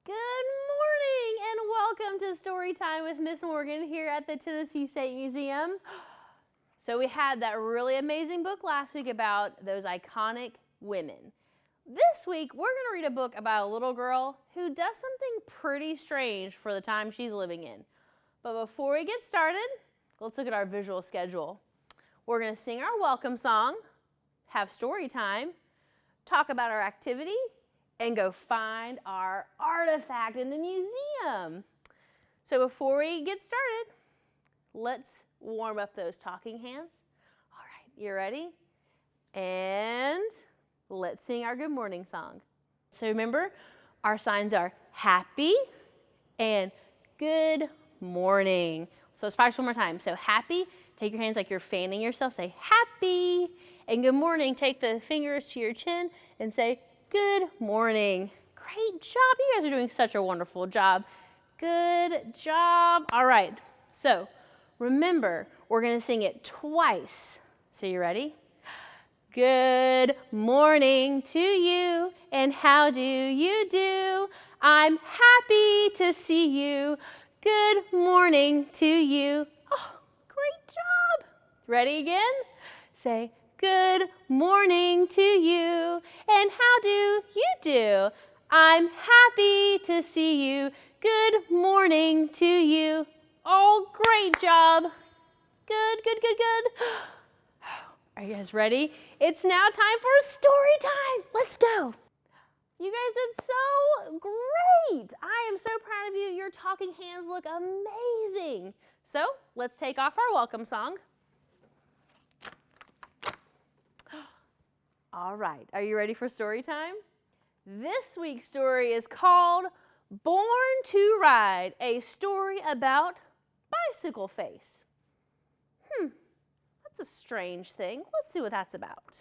Good morning and welcome to Storytime with Miss Morgan here at the Tennessee State Museum. So we had that really amazing book last week about those iconic women. This week we're going to read a book about a little girl who does something pretty strange for the time she's living in. But before we get started, let's look at our visual schedule. We're going to sing our welcome song, have story time, talk about our activity, and go find our artifact in the museum. So before we get started, let's warm up those talking hands. All right, you ready? And let's sing our good morning song. So remember, our signs are happy and good morning. So let's practice one more time. So happy, take your hands like you're fanning yourself, say happy. And good morning, take the fingers to your chin and say good morning. Great job. You guys are doing such a wonderful job. Good job. All right. So remember, we're going to sing it twice. So you ready? Good morning to you, and how do you do? I'm happy to see you. Good morning to you. Oh, great job. Ready again? Say, good morning to you, and how do you do? I'm happy to see you. Good morning to you. Oh, great job. Good, good, good, good. Are you guys ready? It's now time for story time. Let's go. You guys did so great. I am so proud of you. Your talking hands look amazing. So let's take off our welcome song. All right, are you ready for story time? This week's story is called Born to Ride, a story about bicycle face. That's a strange thing. Let's see what that's about.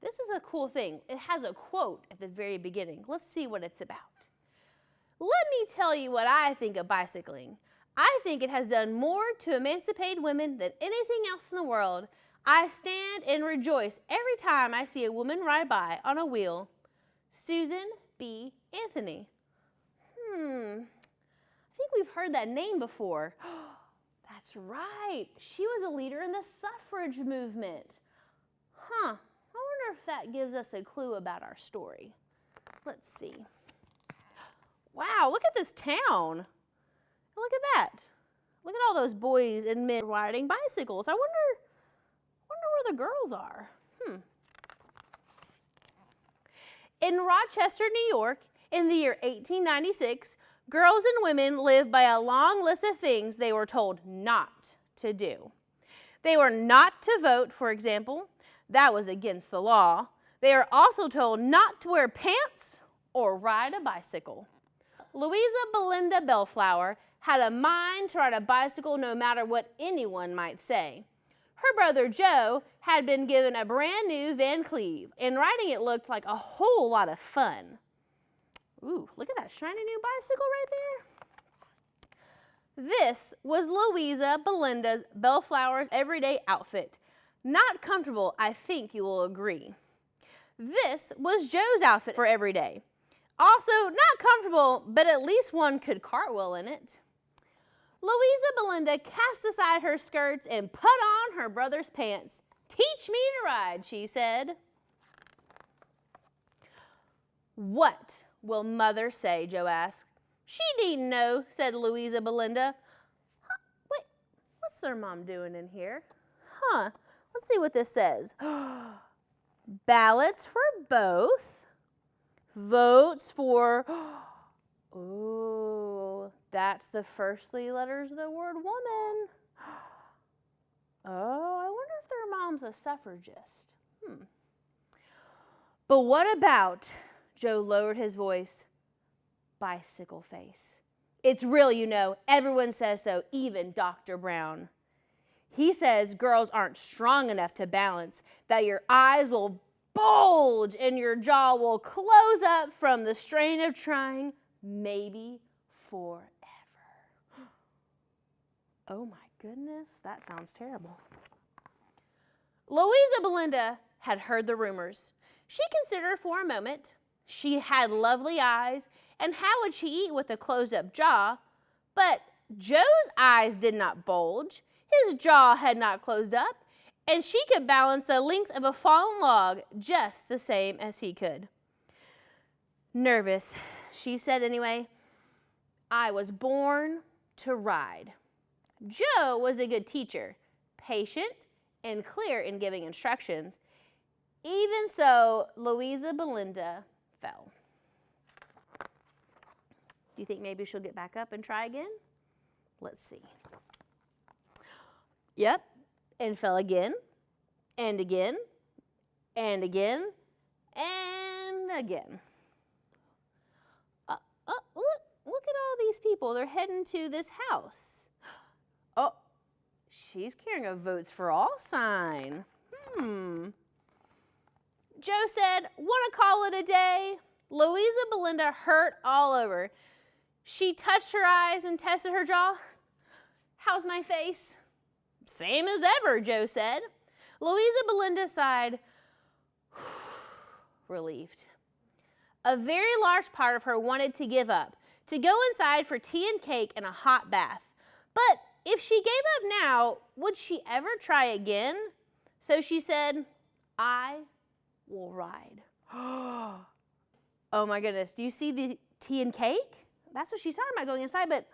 This is a cool thing. It has a quote at the very beginning. Let's see what it's about. Let me tell you what I think of bicycling. I think it has done more to emancipate women than anything else in the world. I stand and rejoice every time I see a woman ride by on a wheel. Susan B. Anthony. I think we've heard that name before. That's right. She was a leader in the suffrage movement. I wonder if that gives us a clue about our story. Let's see. Wow, look at this town. Look at that. Look at all those boys and men riding bicycles. I wonder where the girls are. In Rochester, New York, in the year 1896, girls and women lived by a long list of things they were told not to do. They were not to vote, for example. That was against the law. They were also told not to wear pants or ride a bicycle. Louisa Belinda Bellflower had a mind to ride a bicycle no matter what anyone might say. Her brother Joe had been given a brand new Van Cleve, and riding it looked like a whole lot of fun. Ooh, look at that shiny new bicycle right there. This was Louisa Belinda Bellflower's everyday outfit. Not comfortable, I think you will agree. This was Joe's outfit for every day. Also, not comfortable, but at least one could cartwheel in it. Louisa Belinda cast aside her skirts and put on her brother's pants. Teach me to ride, she said. What will Mother say? Joe asked. She needn't know, said Louisa Belinda. Wait, what's their mom doing in here? Let's see what this says. Ballots for both. Votes for, ooh, that's the first three letters of the word woman. Oh, I wonder if their mom's a suffragist. But what about, Joe lowered his voice, bicycle face? It's real, you know. Everyone says so, even Dr. Brown. He says girls aren't strong enough to balance, that your eyes will bulge and your jaw will close up from the strain of trying, maybe forever. Oh my goodness, that sounds terrible. Louisa Belinda had heard the rumors. She considered for a moment. She had lovely eyes, and how would she eat with a closed-up jaw? But Joe's eyes did not bulge. His jaw had not closed up, and she could balance the length of a fallen log just the same as he could. Nervous, she said anyway, I was born to ride. Joe was a good teacher, patient and clear in giving instructions. Even so, Louisa Belinda fell. Do you think maybe she'll get back up and try again? Let's see. Yep, and fell again, and again, and again, and again. Look at all these people. They're heading to this house. Oh, she's carrying a Votes for All sign. Joe said, want to call it a day? Louisa Belinda hurt all over. She touched her eyes and tested her jaw. How's my face? Same as ever, Joe said. Louisa Belinda sighed, relieved. A very large part of her wanted to give up, to go inside for tea and cake and a hot bath. But if she gave up now, would she ever try again? So she said, I will ride. Oh my goodness, do you see the tea and cake? That's what she's talking about, going inside, but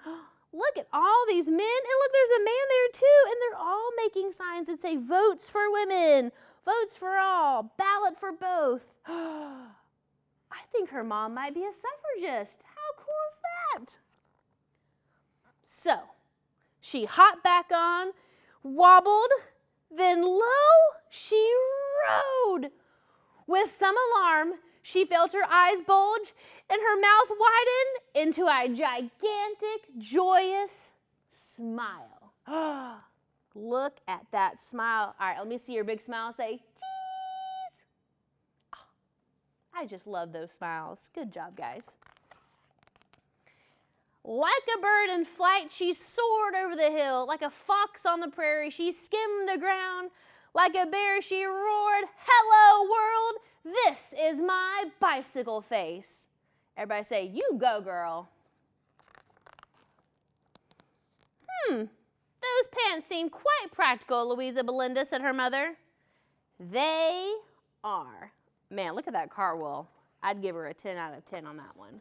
look at all these men, and look, there's a man there too, and they're all making signs that say votes for women, votes for all, ballot for both. I think her mom might be a suffragist. How cool is that? So, she hopped back on, wobbled, then lo, she rode. With some alarm, she felt her eyes bulge and her mouth widen into a gigantic, joyous smile. Look at that smile. All right, let me see your big smile. Say, cheese. Oh, I just love those smiles. Good job, guys. Like a bird in flight, she soared over the hill. Like a fox on the prairie, she skimmed the ground. Like a bear, she roared, hello, world. This is my bicycle face. Everybody say, you go, girl. Those pants seem quite practical, Louisa Belinda, said her mother. They are. Man, look at that car wheel. I'd give her a 10 out of 10 on that one.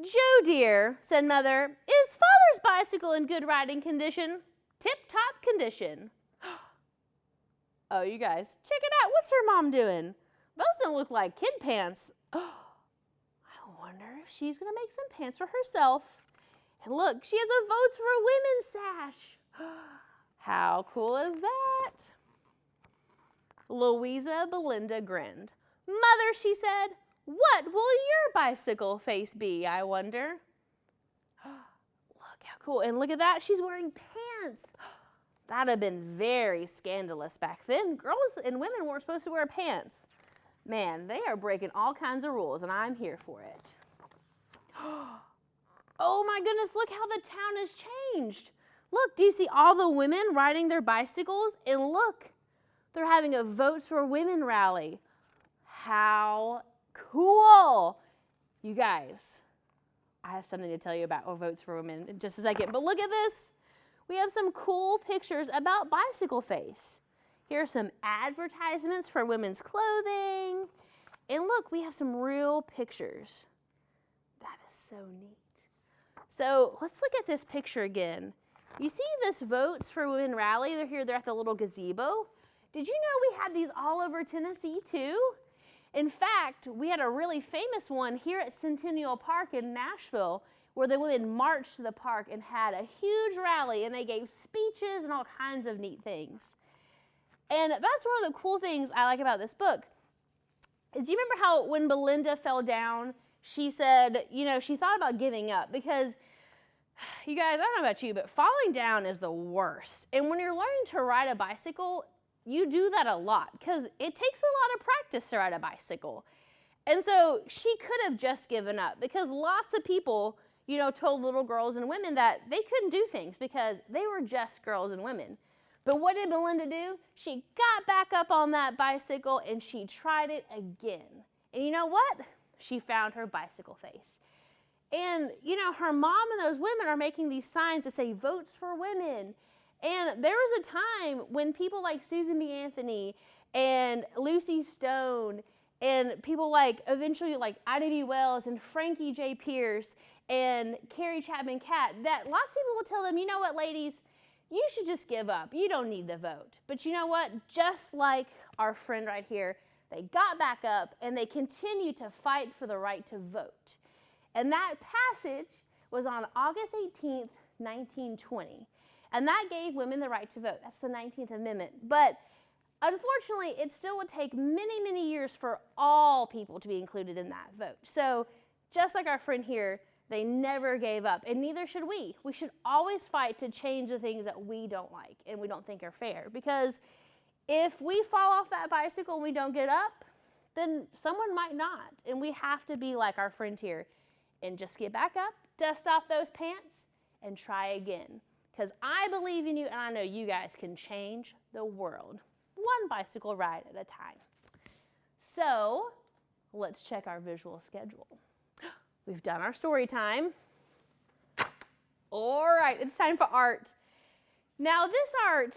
Joe, dear, said Mother, is Father's bicycle in good riding condition? Tip-top condition. Oh, you guys, check it out. What's her mom doing? Those don't look like kid pants. I wonder if she's going to make some pants for herself. And look, she has a Votes for Women sash. How cool is that? Louisa Belinda grinned. Mother, she said, what will your bicycle face be, I wonder? Look how cool. And look at that. She's wearing pants. That would have been very scandalous back then. Girls and women weren't supposed to wear pants. Man, they are breaking all kinds of rules, and I'm here for it. Oh my goodness, look how the town has changed. Look, do you see all the women riding their bicycles? And look, they're having a Votes for Women rally. How cool. You guys, I have something to tell you about Votes for Women in just a second, but look at this. We have some cool pictures about Bicycle Face. Here are some advertisements for women's clothing. And look, we have some real pictures. That is so neat. So let's look at this picture again. You see this Votes for Women rally? They're at the little gazebo. Did you know we had these all over Tennessee too? In fact, we had a really famous one here at Centennial Park in Nashville, where the women marched to the park and had a huge rally, and they gave speeches and all kinds of neat things. And that's one of the cool things I like about this book, is you remember how when Belinda fell down, she said, you know, she thought about giving up, because you guys, I don't know about you, but falling down is the worst. And when you're learning to ride a bicycle, you do that a lot, because it takes a lot of practice to ride a bicycle. And so she could have just given up, because lots of people, you know, told little girls and women that they couldn't do things because they were just girls and women. But what did Melinda do? She got back up on that bicycle and she tried it again. And you know what? She found her bicycle face. And, you know, her mom and those women are making these signs that say, votes for women. And there was a time when people like Susan B. Anthony and Lucy Stone and people like eventually like Ida B. Wells and Frankie J. Pierce and Carrie Chapman Catt, that lots of people will tell them, you know what, ladies, you should just give up. You don't need the vote. But you know what? Just like our friend right here, they got back up and they continue to fight for the right to vote. And that passage was on August 18th, 1920. And that gave women the right to vote. That's the 19th Amendment. But unfortunately, it still would take many, many years for all people to be included in that vote. So just like our friend here, they never gave up, and neither should we. We should always fight to change the things that we don't like and we don't think are fair. Because if we fall off that bicycle and we don't get up, then someone might not. And we have to be like our friend here and just get back up, dust off those pants, and try again. Because I believe in you, and I know you guys can change the world, one bicycle ride at a time. So let's check our visual schedule. We've done our story time. All right, it's time for art. Now this art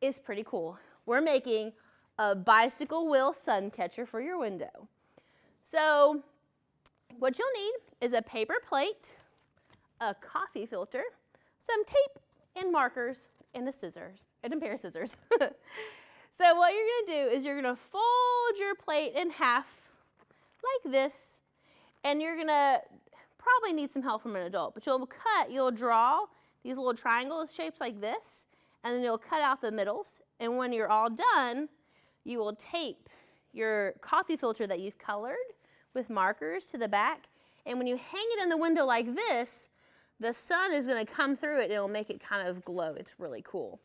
is pretty cool. We're making a bicycle wheel sun catcher for your window. So what you'll need is a paper plate, a coffee filter, some tape and markers, and a pair of scissors. So what you're gonna do is you're gonna fold your plate in half like this, and you're gonna probably need some help from an adult, but you'll draw these little triangle shapes like this, and then you'll cut out the middles, and when you're all done, you will tape your coffee filter that you've colored with markers to the back, and when you hang it in the window like this, the sun is gonna come through it and it'll make it kind of glow. It's really cool.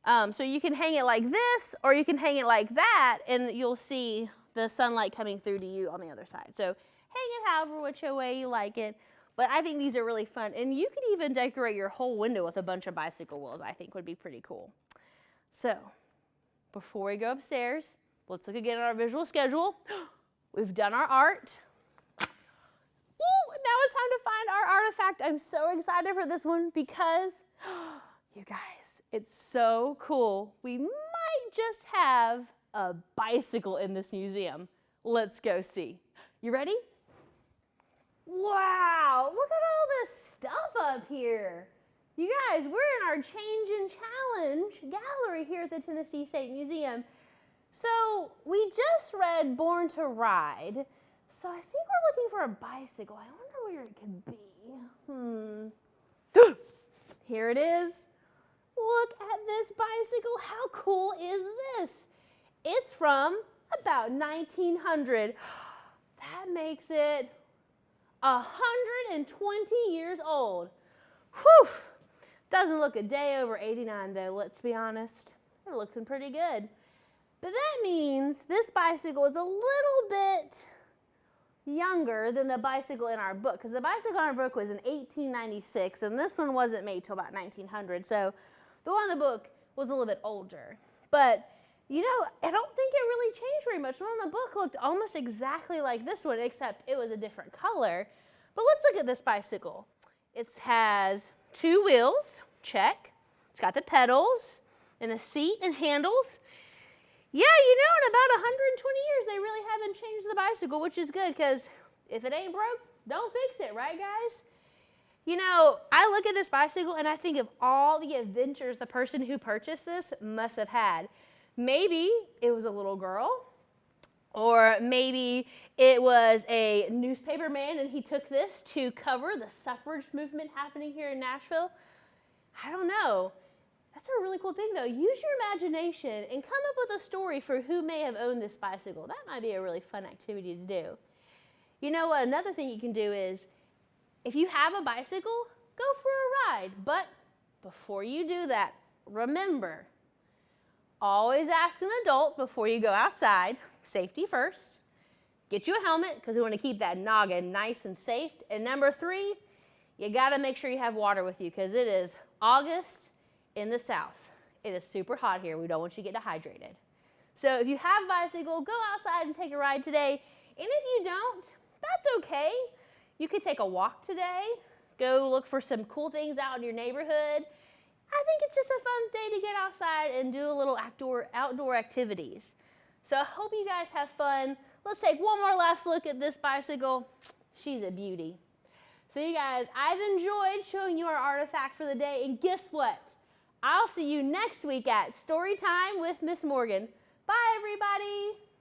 So you can hang it like this, or you can hang it like that, and you'll see the sunlight coming through to you on the other side. So hang it however which way you like it. But I think these are really fun. And you could even decorate your whole window with a bunch of bicycle wheels, I think would be pretty cool. So before we go upstairs, let's look again at our visual schedule. We've done our art. Woo, now it's time to find our artifact. I'm so excited for this one because, you guys, it's so cool. We might just have a bicycle in this museum. Let's go see. You ready? Wow, look at all this stuff up here. You guys, we're in our Change and Challenge gallery here at the Tennessee State Museum. So we just read Born to Ride. So I think we're looking for a bicycle. I wonder where it could be. Here it is. Look at this bicycle. How cool is this? It's from about 1900. That makes it 120 years old. Whew. Doesn't look a day over 89 though, let's be honest. They're looking pretty good. But that means this bicycle is a little bit younger than the bicycle in our book, because the bicycle in our book was in 1896, and this one wasn't made till about 1900. So the one in the book was a little bit older. But you know, I don't think it really changed very much. The one in the book looked almost exactly like this one, except it was a different color. But let's look at this bicycle. It has 2 wheels, check. It's got the pedals and the seat and handles. Yeah, you know, in about 120 years, they really haven't changed the bicycle, which is good, because if it ain't broke, don't fix it, right, guys? You know, I look at this bicycle and I think of all the adventures the person who purchased this must have had. Maybe it was a little girl, or maybe it was a newspaper man and he took this to cover the suffrage movement happening here in Nashville. I don't know. That's a really cool thing though. Use your imagination and come up with a story for who may have owned this bicycle. That might be a really fun activity to do. You know what? Another thing you can do is, if you have a bicycle, go for a ride. But before you do that, remember, always ask an adult before you go outside. Safety first. Get you a helmet, because we want to keep that noggin nice and safe. And number 3, you got to make sure you have water with you, because it is August in the South. It is super hot here. We don't want you to get dehydrated. So if you have a bicycle, go outside and take a ride today. And if you don't, that's okay. You could take a walk today. Go look for some cool things out in your neighborhood. I think it's just a fun day to get outside and do a little outdoor activities. So I hope you guys have fun. Let's take one more last look at this bicycle. She's a beauty. So you guys, I've enjoyed showing you our artifact for the day, and guess what? I'll see you next week at Storytime with Miss Morgan. Bye, everybody.